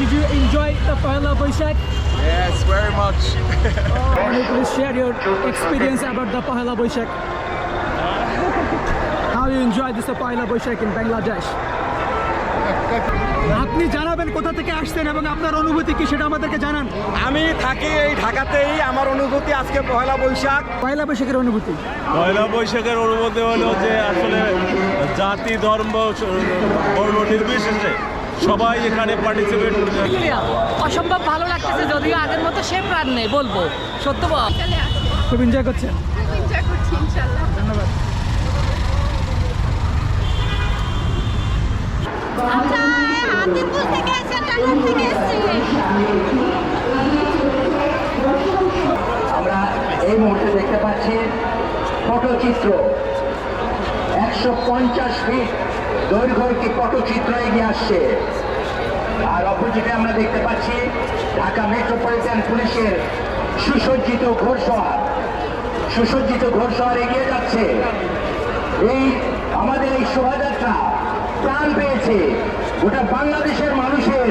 Did you enjoy the Pohela Boishakh? Yes, very much. Can you please share your experience about the Pohela Boishakh? How you enjoy this Pohela Boishakh in Bangladesh? আপনি জানাবেন কোথা থেকে আসছেন এবং আপনার অনুভূতি কি সেটা আমাদেরকে জানান। আমি থাকি এই ঢাকাতেই। আমার অনুভূতি আজকে পহেলা বৈশাখ। পয়লা বৈশাখের অনুভূতি হলো যে আসলে জাতি ধর্ম বর্ণ নির্বিশেষে সবাই এখানে পার্টিসিপেট করছে। অসম্ভব ভালো লাগতেছে, যদিও আগের মতো সে প্রাণ নেই, বলবো সত্য। খুব এনজয় করছেন? এনজয় করছি ইনশাআল্লাহ। ধন্যবাদ। হাতিপুর থেকে এসে টাঙ্গাইল থেকে এসেছি। আমরা এই মুহূর্তে দেখতে পাচ্ছি পটচিত্র 150 ফিট দৈর্ঘ্যের কি পটচিত্র এগিয়ে আসছে। আর অপোজিটে আমরা দেখতে পাচ্ছি ঢাকা মেট্রোপলিটন পুলিশের সুসজ্জিত ঘোড়সওয়ার এগিয়ে যাচ্ছে। এই আমাদের এই শোভাযাত্রা প্রাণ পেয়েছে, গোটা বাংলাদেশের মানুষের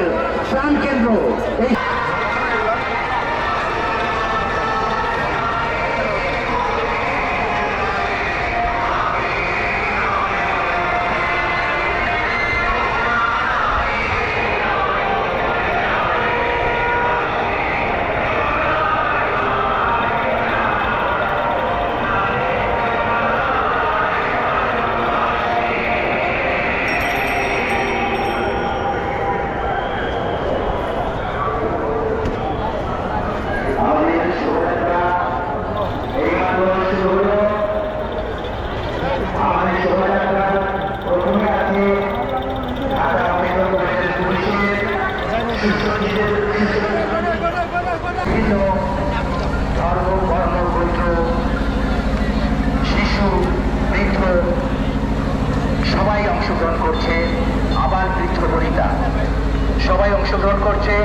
প্রাণ কেন্দ্র এই। শিশু বৃদ্ধ সবাই অংশগ্রহণ করছে, আবার বৃদ্ধ বনিতা সবাই অংশগ্রহণ করছে।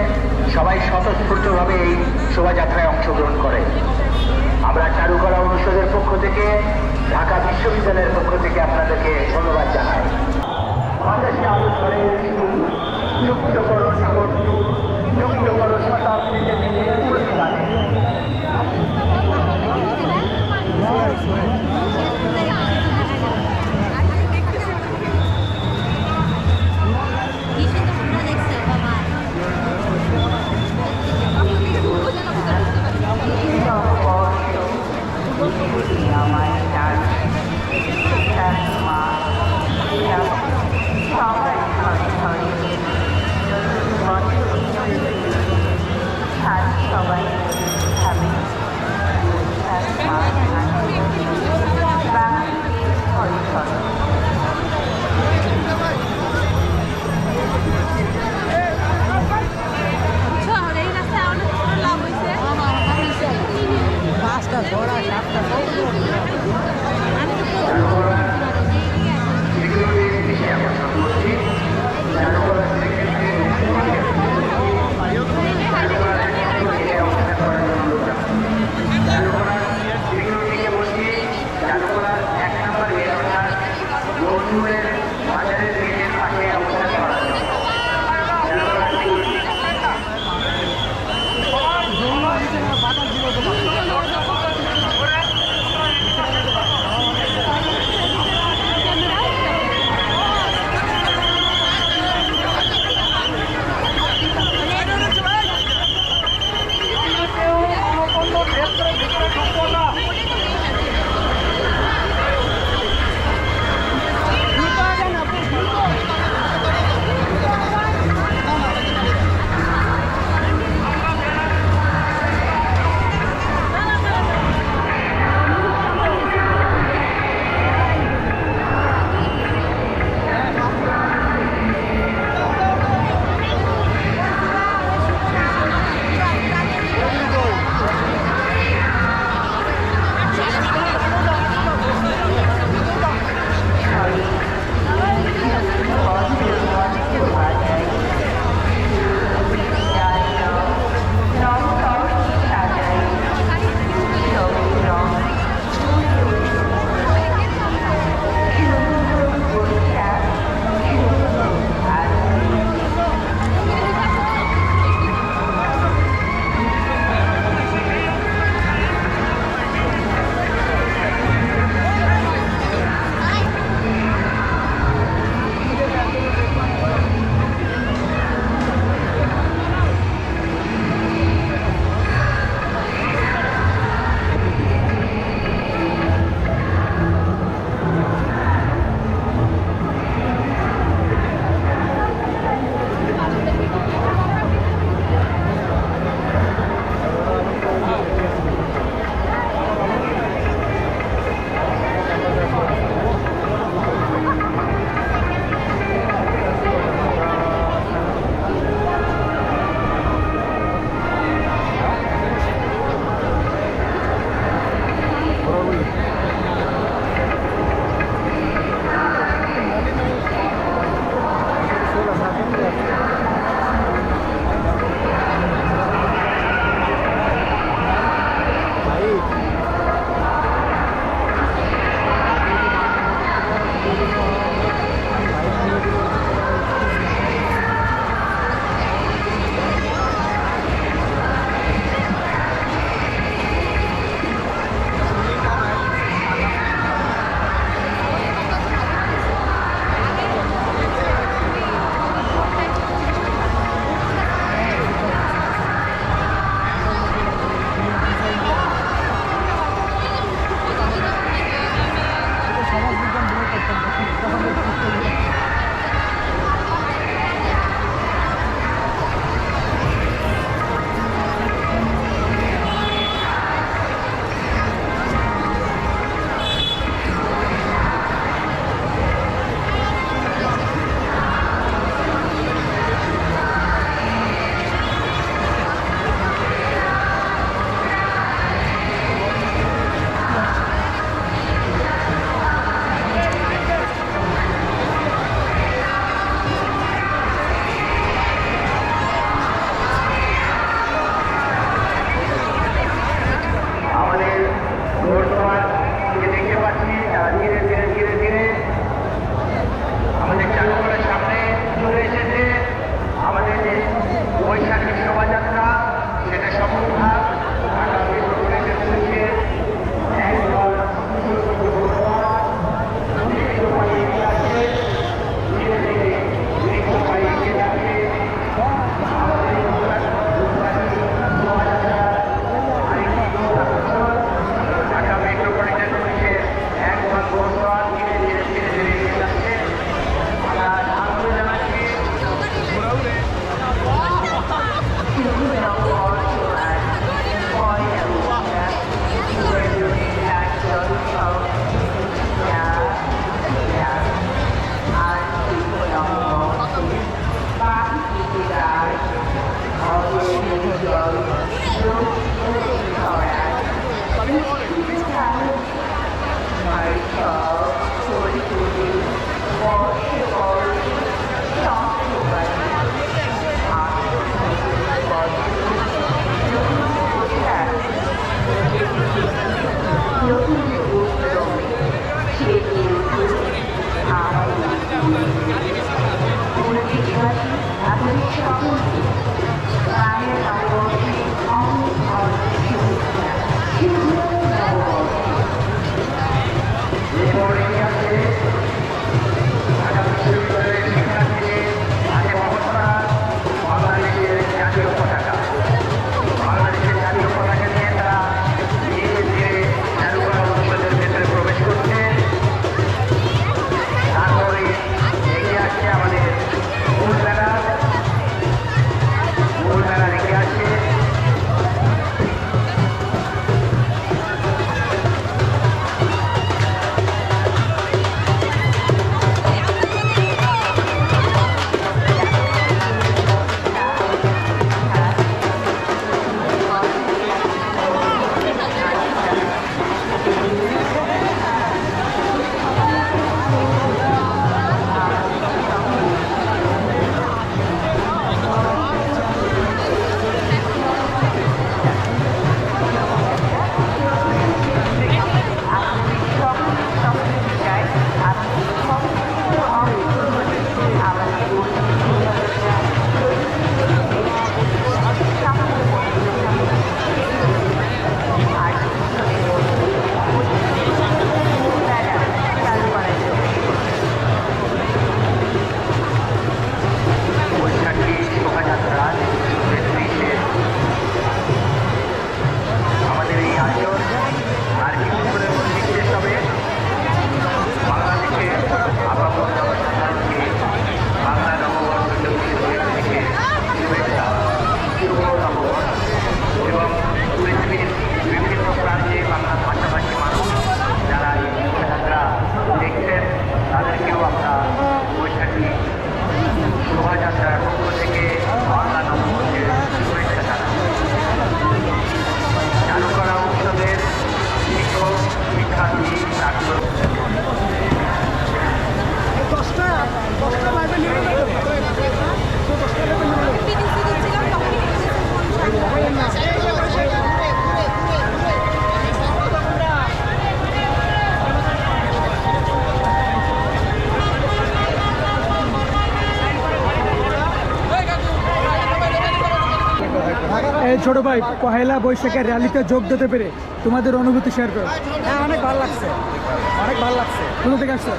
সবাই স্বতঃস্ফূর্তভাবে এই শোভাযাত্রায় অংশগ্রহণ করে। আমরা চারুকলা অনুষদের পক্ষ থেকে, ঢাকা বিশ্ববিদ্যালয়ের পক্ষ থেকে আপনাদেরকে ধন্যবাদ জানাই। এই ছোট ভাই, পহেলা বৈশাখের র্যালিতে যোগ দিতে পেরে তোমাদের অনুভূতি শেয়ার করো। হ্যাঁ, অনেক ভালো লাগছে, অনেক ভালো লাগছে। কোথা থেকে আসছো?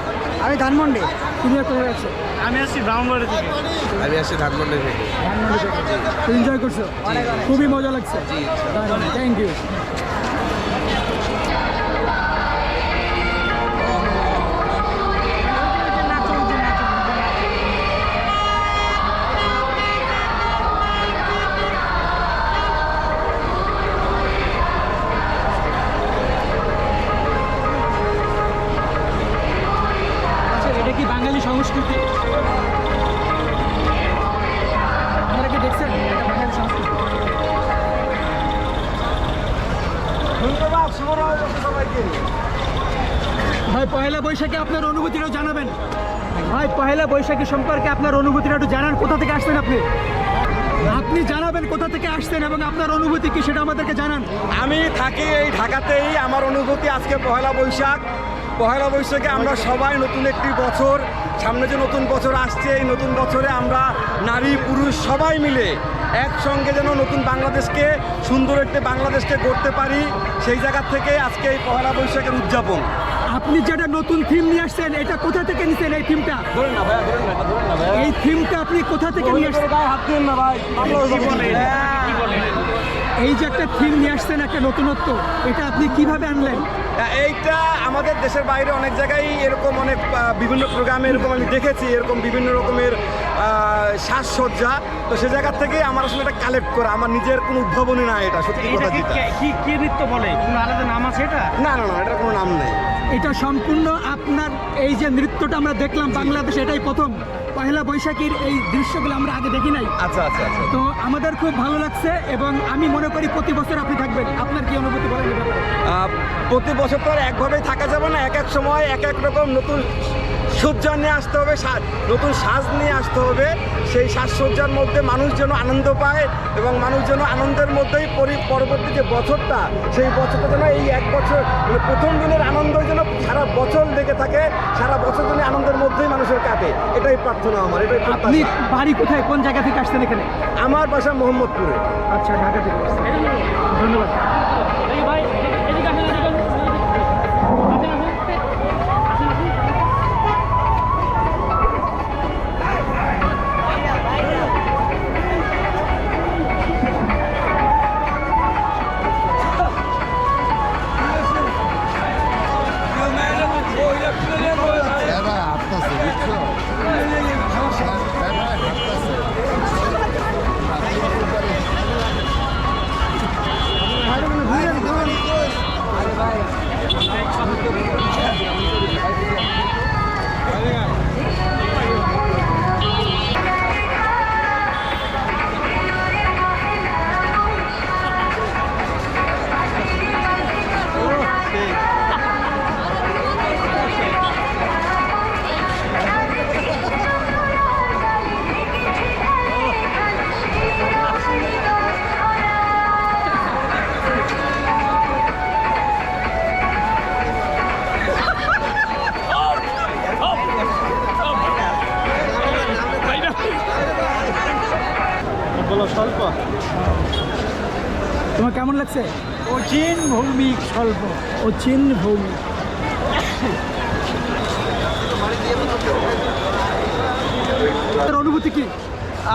আমি ধানমন্ডি। তুমি কোথায় আছো? আমি আসছি ব্রাহ্মণবাড়ি থেকে। আমি আসছি ধানমন্ডি থেকে। ধানমন্ডি থেকে। এনজয় করছো? খুবই মজা লাগছে। Thank you. এটা কি বাঙালি সংস্কৃতি? আপনারা কি দেখছেন? এটা বাঙালি সংস্কৃতি। ধন্যবাদ, শুভরাত্রি সবাইকে। ভাই, পহেলা বৈশাখে আপনার অনুভূতিটাও জানাবেন। ভাই, পহেলা বৈশাখী সম্পর্কে আপনার অনুভূতিটা একটু জানান। কোথা থেকে আসছেন আপনি? আপনি জানাবেন কোথা থেকে আসছেন এবং আপনার অনুভূতি কি সেটা আমাদেরকে জানান। আমি থাকি এই ঢাকাতেই। আমার অনুভূতি আজকে পহেলা বৈশাখ। পহেলা বৈশাখে আমরা সবাই নতুন একটি বছর, সামনে যে নতুন বছর আসছে, এই নতুন বছরে আমরা নারী পুরুষ সবাই মিলে একসঙ্গে যেন নতুন বাংলাদেশকে, সুন্দর একটি বাংলাদেশকে গড়তে পারি, সেই জায়গা থেকে আজকে এই পহেলা বৈশাখের উদযাপন। আপনি যেটা নতুন থিম নিয়ে আসছেন, এটা কোথা থেকে নিছেন? এই থিমটা, ধরেন না ভাইয়া, ধরেন না, এটা ধরেন না ভাইয়া। এই থিমটা আপনি কোথা থেকে নিয়ে আসছেন? গায়ে হাত দিন না ভাই। এই যে একটা থিম নিয়ে আসছেন, একটা নতুনত্ব, এটা আপনি কিভাবে আনলেন? এইটা আমাদের দেশের বাইরে অনেক জায়গায় এরকম অনেক বিভিন্ন প্রোগ্রামে এরকম আমি দেখেছি, এরকম বিভিন্ন রকমের সাজসজ্জা। তো সে জায়গা থেকে আমার আসলে এটা কালেক্ট করা, আমার নিজের কোনো উদ্ভাবনী না, এটা সত্যি কথা যেটা। কি নৃত্য বলে? কোনো আলাদা নাম আছে এটা? না না না, এটার কোনো নাম নেই। এটা সম্পূর্ণ আপনার এই যে নৃত্যটা আমরা দেখলাম বাংলাদেশে, এটাই প্রথম। পহেলা বৈশাখীর এই দৃশ্যগুলো আমরা আগে দেখি নাই। আচ্ছা আচ্ছা আচ্ছা। তো আমাদের খুব ভালো লাগছে এবং আমি মনে করি প্রতি বছর আপনি থাকবেন। আপনার কি অনুভূতি বলেন এই ব্যাপারে? প্রতি বছর তো আর একভাবেই থাকা যাবে না, এক এক সময় এক এক রকম নতুন সজ্জা নিয়ে আসতে হবে, নতুন সাজ নিয়ে আসতে হবে। সেই সাজসজ্জার মধ্যে মানুষ যেন আনন্দ পায় এবং মানুষ যেন আনন্দের মধ্যেই পরবর্তী যে বছরটা, সেই বছরটা যেন এই এক বছর, মানে প্রথম দিনের আনন্দ যেন সারা বছর লেগে থাকে, সারা বছর যেন আনন্দের মধ্যেই মানুষের কাটে, এটাই প্রার্থনা আমার, এটাই আপনি প্রত্যাশা। বাড়ি কোথায়, কোন জায়গা থেকে আসছেন এখানে? আমার বাসা মোহাম্মদপুরে। আচ্ছা, ঢাকা থেকে আসছেন। ধন্যবাদ। ভাই, এদিকে আসেন, এদিকে আসেন। এরা হাঁটতেছে, বুঝছো? এরা হাঁটতেছে। তোমার কেমন লাগছে? অচিন ভৌমিক স্বল্প। অচিন ভৌমিক। আপনার অনুভূতি কি?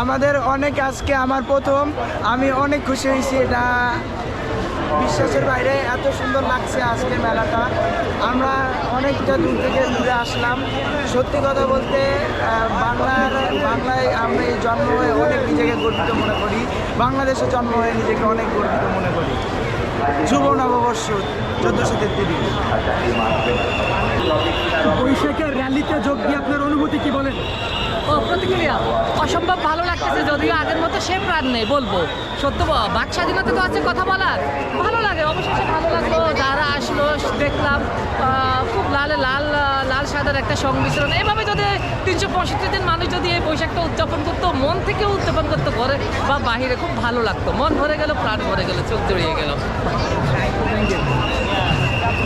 আমাদের অনেক, আজকে আমার প্রথম, আমি অনেক খুশি হয়েছি। এটা বিশ্বাসের বাইরে, এত সুন্দর লাগছে আজকে মেলাটা। আমরা অনেকটা দূর থেকে ঘুরে আসলাম। সত্যি কথা বলতে বাংলায় আমি জন্ম হয়ে অনেক নিজেকে গর্বিত মনে করি, বাংলাদেশে জন্ম হয়ে নিজেকে অনেক গর্বিত মনে করি। শুভ নববর্ষ 1433। বৈশাখের র্যালিতে যোগ দিয়ে আপনার অনুভূতি কি বলেন? ও, প্রতিক্রিয়া অসম্ভব ভালো লাগতেছে, যদিও আগের মতো সে প্রাণ নেই। বলবো সত্য, বাক স্বাধীনতা তো আছে কথা বলার, ভালো লাগে, অবশেষে ভালো লাগলো। যারা আসলো দেখলাম, খুব লাল সাদার একটা সংমিশ্রণ। এভাবে যদি 365 দিন মানুষ যদি এই বৈশাখটা উদযাপন করতো, মন থেকে উদযাপন করতো, ঘরে বা বাহিরে, খুব ভালো লাগতো। মন ভরে গেল, প্রাণ ভরে গেল, চোখ জড়িয়ে গেল।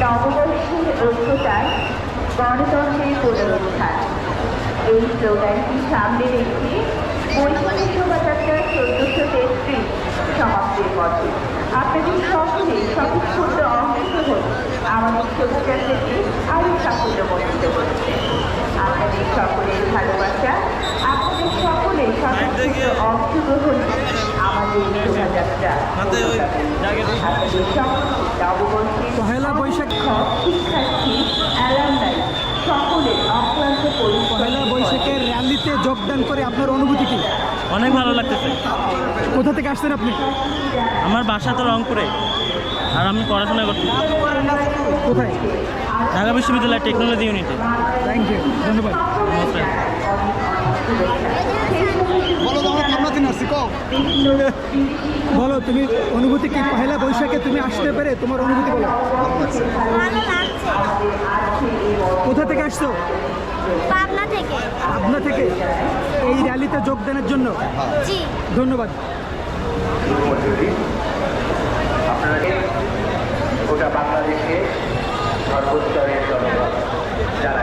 নববর্ষের ঐক্যতায় গণতন্ত্রের পুনরুত্থান, এই স্লোগানটি সামনে রেখে বৈশাখী শোভাযাত্রা 1433 সমাপ্তির পর আমাদের শোভাযাত্রাকে আরও সাফল্যমণ্ডিত করেছে। আপনাদের সকলের ভালোবাসা, আপনাদের সকলের স্বতঃস্ফূর্ত অংশগ্রহণ আমাদের এই শোভাযাত্রা আপনাদের সকলকে নববর্ষের পহেলা বৈশাখ শিক্ষার্থী অ্যালামনাই সকলের অক্লান্ত পহেলা পরিশ্রম বৈশাখের র্যালিতে যোগদান করে আপনার অনুভূতি কি? অনেক ভালো লাগতেছে। কোথা থেকে আসছেন আপনি? আমার বাসা তো রংপুরে, আর আমি পড়াশোনা করছি কোথায়? ঢাকা বিশ্ববিদ্যালয় টেকনোলজি ইউনিটে। থ্যাংক ইউ, ধন্যবাদ। নমস্কার। বলো তুমি অনুভূতি কি? পহেলা বৈশাখে তুমি আসতে পেরে তোমার অনুভূতি বলো। ভালো লাগছে। কোথা থেকে আসছো? পাবনা থেকে। পাবনা থেকে এই র্যালিতে যোগদানের জন্য জি। ধন্যবাদ। আপনারা গোটা বাংলাদেশে সর্বস্তরের জনগণ যারা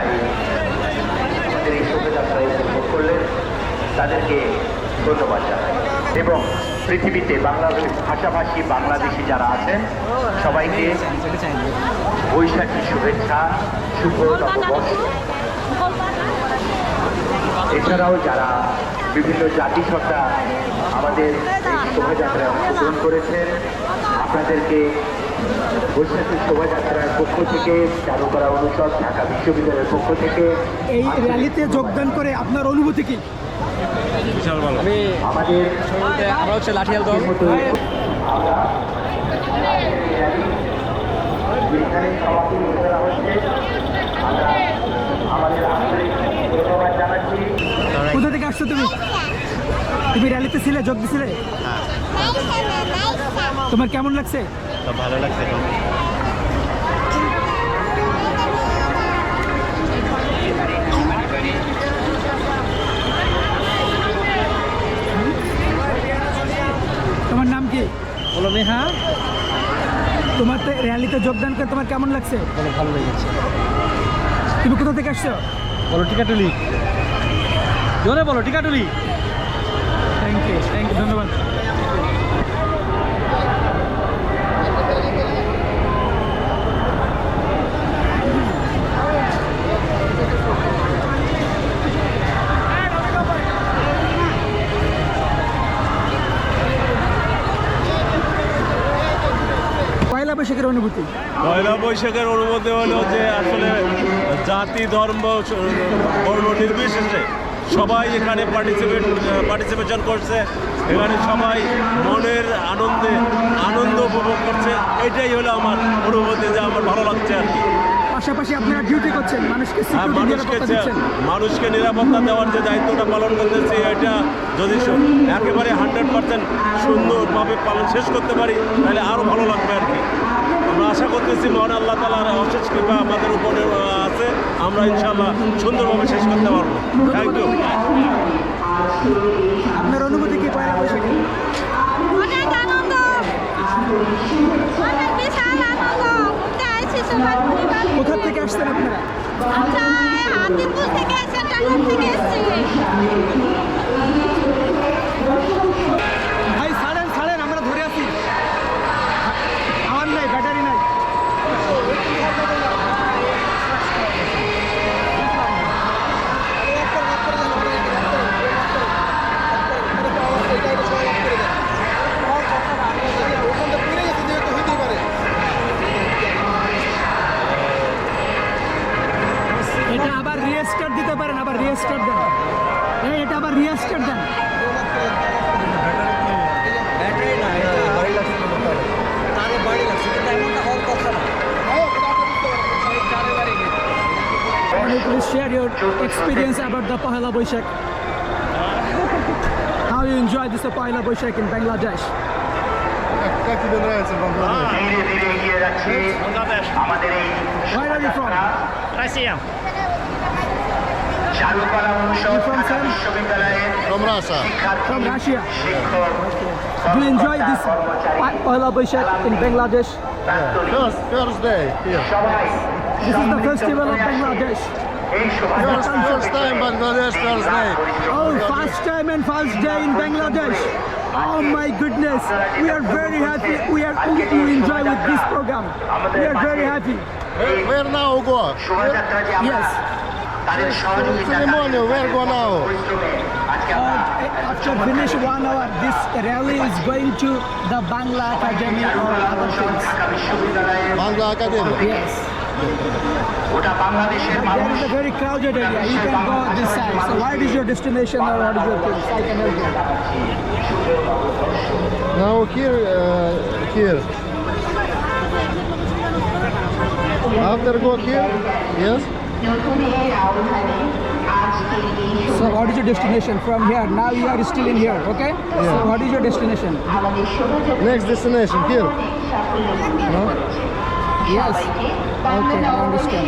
আমাদের এই শোভাযাত্রায় উপভোগ করলেন তাদেরকে ধন্যবাদ জানাই এবং পৃথিবীতে বাংলাদেশ ভাষাভাষী বাংলাদেশি যারা আছেন সবাইকে বৈশাখী শুভেচ্ছা, শুভ নববর্ষ। এছাড়াও যারা বিভিন্ন জাতিসত্তা আমাদের এই শোভাযাত্রায় অংশগ্রহণ করেছেন আপনাদেরকে বৈশাখী শোভাযাত্রার পক্ষ থেকে, চারুকলা অনুষদ ঢাকা বিশ্ববিদ্যালয়ের পক্ষ থেকে এই র্যালিতে যোগদান করে আপনার অনুভূতি কি? বিশাল ভালো। আমাদের আমরা হচ্ছে লাঠিয়াল দল। আমরা যেখানে সমাপ্তি করা হচ্ছে আমরা আমাদের আন্তরিক ধন্যবাদ জানাচ্ছি। কোথা থেকে আসছো তুমি? তুমি র্যালিতে ছিলে, যোগ দিছিলে? তোমার কেমন লাগছে? ভালো লাগছে। তোমার নাম কি? বলো নেহা। তোমার র্যালিতে যোগদান করে তোমার কেমন লাগছে? ভালো লেগেছে। তুমি কোথা থেকে আসছো? বলো টিকাটুলি। জোরে বলো টিকাটুলি। থ্যাংক ইউ, ধন্যবাদ। পয়লা বৈশাখের অনুভূতি? পয়লা বৈশাখের অনুমতি হলো যে আসলে জাতি, ধর্ম, বর্ণ নির্বিশেষে সবাই এখানে পার্টিসিপেশন করছে। এখানে সবাই মনের আনন্দ উপভোগ করছে। এটাই হলো আমার অনুভূতি, যে আমার ভালো লাগছে আর কি। পাশাপাশি আপনারা ডিউটি করছেন, মানুষকে security নিরাপত্তা দিচ্ছেন। মানুষকে নিরাপত্তা দেওয়ার যে দায়িত্বটা পালন করতেছি, এটা যদি একেবারে 100% সুন্দরভাবে শেষ করতে পারি তাহলে আরও ভালো লাগবে আর কি। আমরা আশা করতেছি মহান আল্লাহ তাআলার অশেষ কৃপা আমাদের উপরে আছে, আমরা ইনশাআল্লাহ সুন্দরভাবে শেষ করতে পারবো। Thank you. আপনার অনুভূতি কি পয়লা বৈশাখে? অনেক আনন্দ, অনেক বিশাল আনন্দ। ঘুরতে আসছি সবার পরিবার। কোথা থেকে আসছেন আপনারা? আমরা হাতিরপুর থেকে এসে টাঙ্গাইল থেকে এসেছি। ভাই ছাড়েন, আমরা ধরে আছি। আমার নাই, ব্যাটারি নাই। এটা আবার রিস্টার্ট দিতে পারেন, আবার রিস্টার্ট দেন। এটা আবার রিস্টার্ট দেন। Please share your experience about the Pahela Boishak. How you enjoy this Pahela Boishak in Bangladesh? ধীরে ধীরে এগিয়ে যাচ্ছে আমাদের এই Where are you from? Russia. চারুকলা অনুষদ You from ঢাকা Sam? বিশ্ববিদ্যালয়ের From শিক্ষার্থী, Russia. শিক্ষক, Do you enjoy this কর্মচারী, Pahela Boishak in Bangladesh? First day here. সবাই This is the festival of Bangladesh. এই শোভাযাত্রা First time Bangladesh, first day. Oh, first time and first day in Bangladesh. Oh my goodness, we are very happy. We enjoy with this program. We are very happy. Where now go? শোভাযাত্রা যে আমরা Yes. তাদের সহযোগিতা Ceremony, where go now? After finish 1 hour, this rally is going to the Bangla Academy or other things. Dhaka বিশ্ববিদ্যালয়ের Bangla Academy. Yes. গোটা বাংলাদেশের There মানুষ is a very crowded area. You can go this side. So what is your destination or what is your things? I can help you. Now here, here. After go here, yes. নতুনের আহ্বানে আজকের এই So what is your destination from here? Now you are still in here, okay? So what is your destination? আমাদের শোভাযাত্রা Next destination here. সাফল্য No? Yes. Okay, I understand.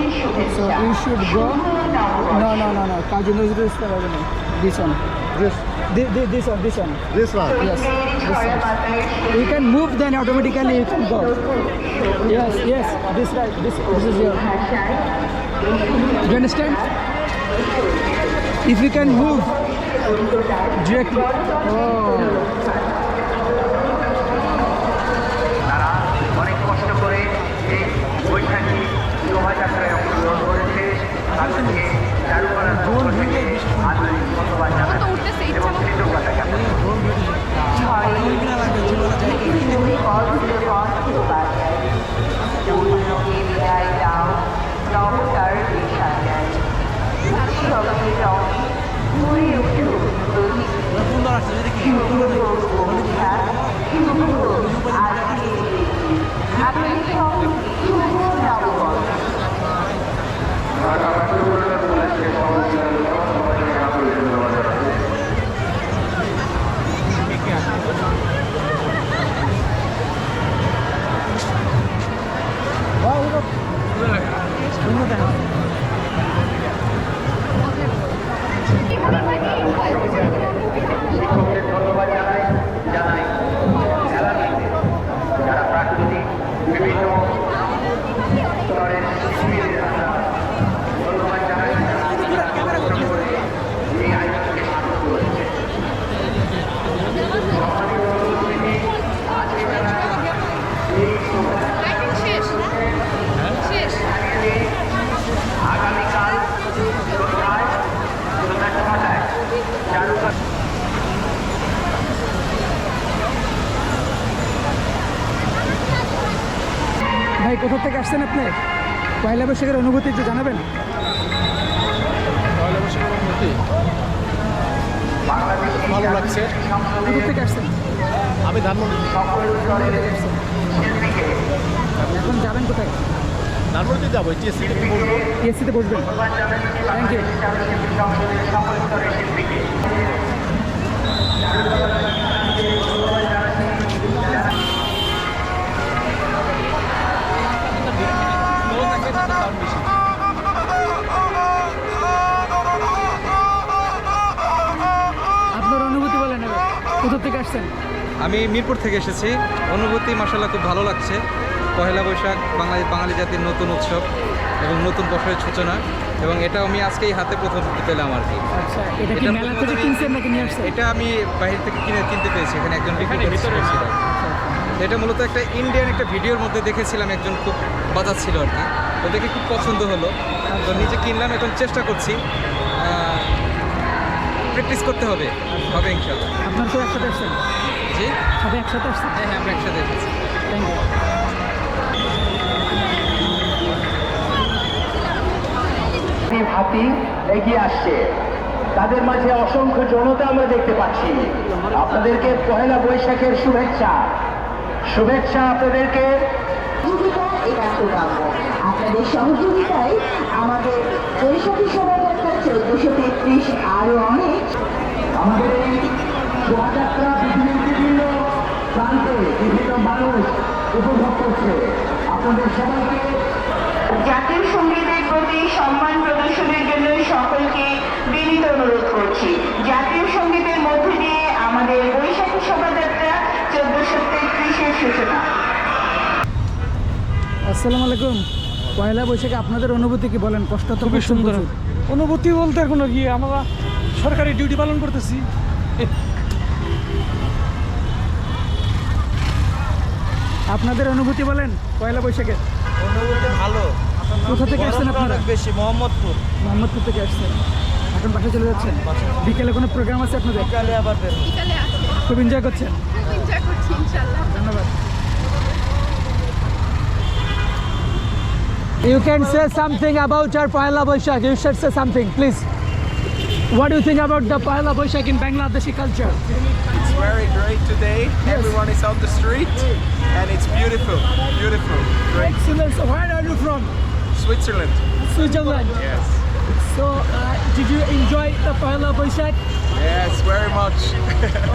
So you should go. No. Kaji Nazrul Islam Avenue. This one. This, This one. this one. Yes. This one. You can move, then automatically you can go. Yes. This right. This is your. Do you understand? If you can move directly. Oh. তারা অনেক কষ্ট করে এই বৈশাখী শোভাযাত্রায় অংশগ্রহণ করেছে তাদেরকে চারুকলা থেকে আন্তরিক ধন্যবাদ জানাচ্ছি এবং কৃতজ্ঞতা জানাচ্ছি। বিদায় দাও নবতার সাজায় উৎসবের রঙে ভরে উঠুক আপনাদের সঙ্গে শুভ নববর্ষ শিক্ষকদের ধন্যবাদ জানাই খেলাটিতে যারা প্রাকৃতিক বিভিন্ন স্তরের শিল্পীদের আমরা ধন্যবাদ জানাই যারা পরিশ্রম করে এই আয়োজনকে সার্থক করেছে। সম্মানিত উপস্থিতি, আজকে যারা এই আগামীকাল সন্ধ্যায় 9টায় চারুকলা ভাই কোথা থেকে আসছেন আপনি? পয়লা বৈশাখের অনুভূতি একটু জানাবেন। ভালো লাগছে। কোথা থেকে আসছেন? আমি ধানমন্ডি। এখন যাবেন কোথায়? ধানমন্ডি যাবো, টিএসসিতে বলবো। টিএসসিতে বসবেন। Thank you. আপনার অনুভূতি বলেন এবার। কোথা থেকে আসছেন? আমি মিরপুর থেকে এসেছি। অনুভূতি মাশাআল্লাহ খুব ভালো লাগছে। পহেলা বৈশাখ বাঙালি জাতির নতুন উৎসব এবং নতুন বছরের সূচনা, এবং এটা আমি আজকেই হাতে প্রথম পেলাম আর কি। আচ্ছা, এটা কি মেলা থেকে কিনছেন নাকি নিয়ে আসছেন? এটা আমি বাইরে থেকে কিনতে পেয়েছি, এখানে একজন বিক্রি করেছিল। এটা মূলত একটা ইন্ডিয়ান একটা ভিডিওর মধ্যে দেখেছিলাম, একজন খুব বাজাচ্ছিল আর কি, তো দেখে খুব পছন্দ হলো, তো নিজে কিনলাম। এখন চেষ্টা করছি, প্র্যাকটিস করতে হবে ইনশাআল্লাহ। আপনার তো একসাথে আসছেন? জি, সবাই একসাথে আসছেন? হ্যাঁ আমরা একসাথে এসেছি। Thank you. হাতি এগিয়ে আসছে, তাদের মাঝে অসংখ্য জনতা আমরা দেখতে পাচ্ছি। আপনাদেরকে পহেলা বৈশাখের শুভেচ্ছা আপনাদেরকে। এটা সৌভাগ্য আপনাদের সহযোগিতায় আমাদের বৈশাখী শোভাযাত্রা 1433 আরো অনেক আমাদের এই শোভাযাত্রা পৃথিবীর বিভিন্ন প্রান্তে বিভিন্ন মানুষ উপভোগ করছে। আপনাদের সবাইকে জাতীয় সঙ্গীতের প্রতি সম্মান প্রদর্শনের জন্য সকলকে বিনীত অনুরোধ করছি। জাতীয় সঙ্গীতের মধ্যে দিয়ে আমাদের বৈশাখী শোভাযাত্রা 1433-এর সূচনা। আসসালামু আলাইকুম। পয়লা বৈশাখে আপনাদের অনুভূতি কি বলেন? কষ্ট তো খুব সুন্দর। অনুভূতি বলতে এখন কি, আমরা সরকারি ডিউটি পালন করতেছি। আপনাদের অনুভূতি বলেন পয়লা বৈশাখে। অনুভূতি ভালো, কোথা থেকে আসছেন আপনারা? বেশি মোহাম্মদপুর মোহাম্মদপুর থেকে আসছেন, এখন বাসায় চলে যাচ্ছেন। বিকেলে কোনো প্রোগ্রাম আছে আপনাদের? বিকালে আবার বের হবো। বিকালে আছে, খুব এনজয় করছেন, এনজয় করছি ইনশাল্লাহ। ধন্যবাদ। You can say something about our Pahela Boishakh. You should say something, please. What do you think about the Pahela Boishakh in Bangladeshi culture? It's very great today. Everyone is on the street and it's beautiful, beautiful, great. Excellent. So where are you from? Switzerland. Switzerland. Yes. So did you enjoy the Pahela Boishakh? Yes, very much.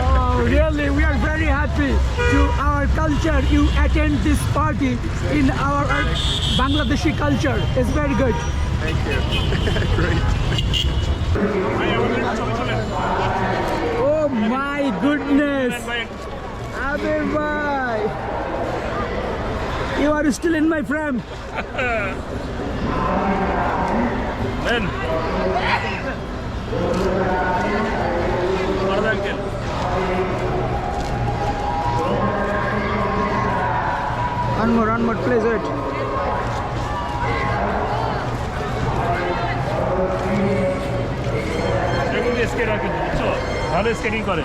Oh, really? We are very happy to our culture. You attend this party in our Bangladeshi culture. It's very good. Thank you. Great. Oh my goodness. Abir bhai. You are still in my frame. Men. One more, please wait. ভালো skating করে।